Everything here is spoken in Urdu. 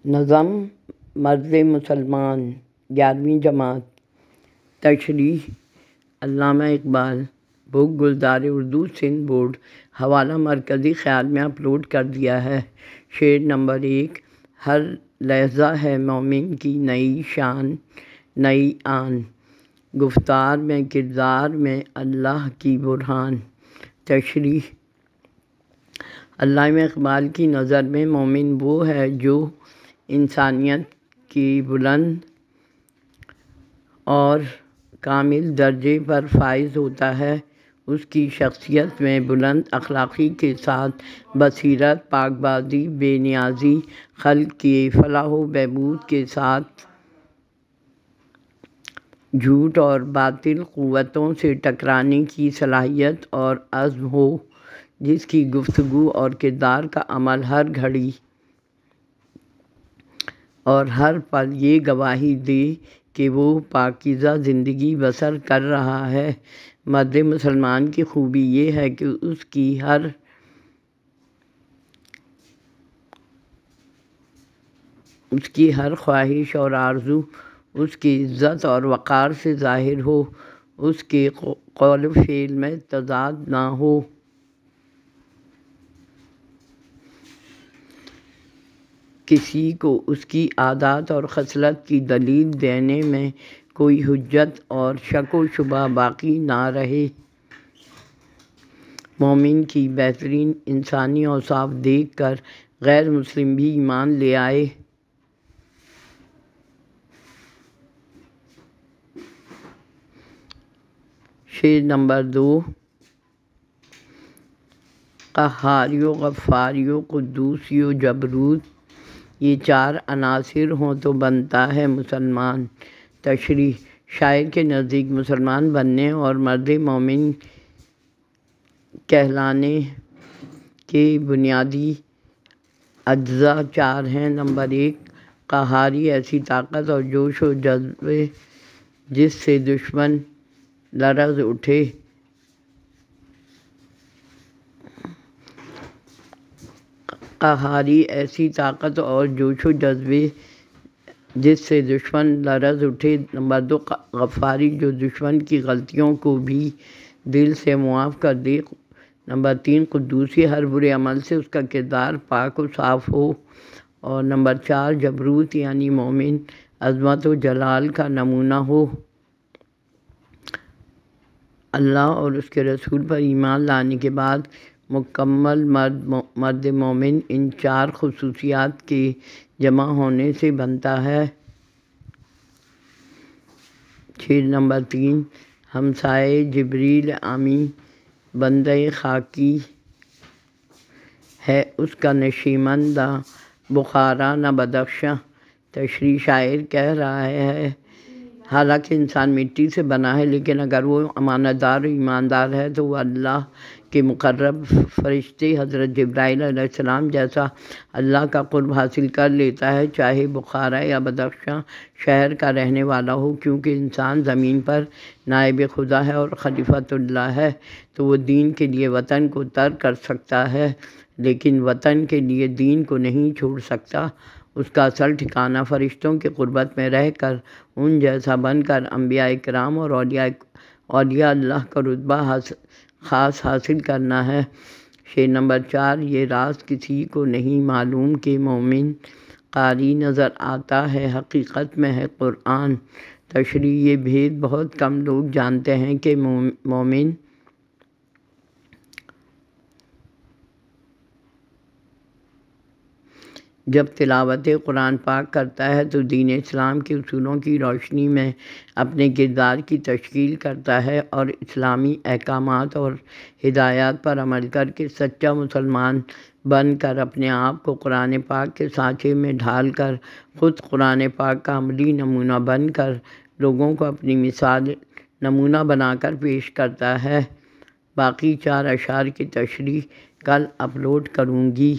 نظم مرد مسلمان 11ویں جماعت تشریح علامہ اقبال بک گلزار اردو سندھ بورڈ حوالہ مرکزی خیال میں اپلوڈ کر دیا ہے۔ شعر نمبر 1۔ ہر لحظہ ہے مومن کی نئی شان نئی آن، گفتار میں کردار میں اللہ کی برہان۔ تشریح علامہ اقبال کی نظر میں مومن وہ ہے جو انسانیت کی بلند اور کامل درجے پر فائز ہوتا ہے۔ اس کی شخصیت میں بلند اخلاقی کے ساتھ بصیرت، پاک بازی، بے نیازی، خلق کی فلاح و بہبود کے ساتھ جھوٹ اور باطل قوتوں سے ٹکرانے کی صلاحیت اور عزم ہو، جس کی گفتگو اور کردار کا عمل ہر گھڑی اور ہر پل یہ گواہی دے کہ وہ پاکیزہ زندگی بسر کر رہا ہے۔ مرد مسلمان کی خوبی یہ ہے کہ اس کی ہر خواہش اور آرزو اس کی عزت اور وقار سے ظاہر ہو، اس کے قول و فعل میں تضاد نہ ہو۔ کسی کو اس کی عادات اور خصلت کی دلیل دینے میں کوئی حجت اور شک و شبہ باقی نہ رہے۔ مومن کی بہترین انسانی اوصاف دیکھ کر غیر مسلم بھی ایمان لے آئے۔ شعر نمبر 2۔ قہاری و غفاری و قدوسی و جبروت، یہ 4 عناصر ہوں تو بنتا ہے مسلمان۔ تشریح شاعر کے نزدیک مسلمان بننے اور مرد مومن کہلانے کے بنیادی اجزاء 4 ہیں۔ نمبر 1، قہاری، ایسی طاقت اور جوش و جذبے جس سے دشمن لرز اٹھے۔ قہاری، ایسی طاقت اور جوش و جذبے جس سے دشمن لرز اٹھے۔ نمبر 2، غفاری، جو دشمن کی غلطیوں کو بھی دل سے معاف کر دے۔ نمبر 3، قدوسی، ہر برے عمل سے اس کا کردار پاک و صاف ہو۔ اور نمبر 4، جبروت، یعنی مومن عظمت و جلال کا نمونہ ہو۔ اللہ اور اس کے رسول پر ایمان لانے کے بعد مکمل مرد مومن ان 4 خصوصیات کے جمع ہونے سے بنتا ہے۔ شعر نمبر 3۔ ہمسائے جبریل امی بندہ خاکی ہے، اس کا نشیمندہ بخارا نہ بدخشاں۔ تشریح شاعر کہہ رہا ہے حالانکہ انسان مٹی سے بنا ہے، لیکن اگر وہ امانت دار و ایماندار ہے تو وہ اللہ کے مقرب فرشتے حضرت جبرائیل علیہ السلام جیسا اللہ کا قرب حاصل کر لیتا ہے، چاہے بخارا یا بدخشاں شہر کا رہنے والا ہو۔ کیونکہ انسان زمین پر نائب خدا ہے اور خلیفۃ اللہ ہے، تو وہ دین کے لیے وطن کو ترک کر سکتا ہے، لیکن وطن کے لیے دین کو نہیں چھوڑ سکتا۔ اس کا اصل ٹھکانہ فرشتوں کی قربت میں رہ کر ان جیسا بن کر انبیاء کرام اور اولیاء اللہ کا رتبہ خاص حاصل کرنا ہے۔ شعر نمبر 4۔ یہ راز کسی کو نہیں معلوم کہ مومن قاری نظر آتا ہے، حقیقت میں ہے قرآن۔ تشریح یہ بھید بہت کم لوگ جانتے ہیں کہ مومن جب تلاوت قرآن پاک کرتا ہے تو دین اسلام کے اصولوں کی روشنی میں اپنے کردار کی تشکیل کرتا ہے اور اسلامی احکامات اور ہدایات پر عمل کر کے سچا مسلمان بن کر اپنے آپ کو قرآن پاک کے سانچے میں ڈھال کر خود قرآن پاک کا عملی نمونہ بن کر لوگوں کو اپنی مثال نمونہ بنا کر پیش کرتا ہے۔ باقی 4 اشعار کی تشریح کل اپلوڈ کروں گی۔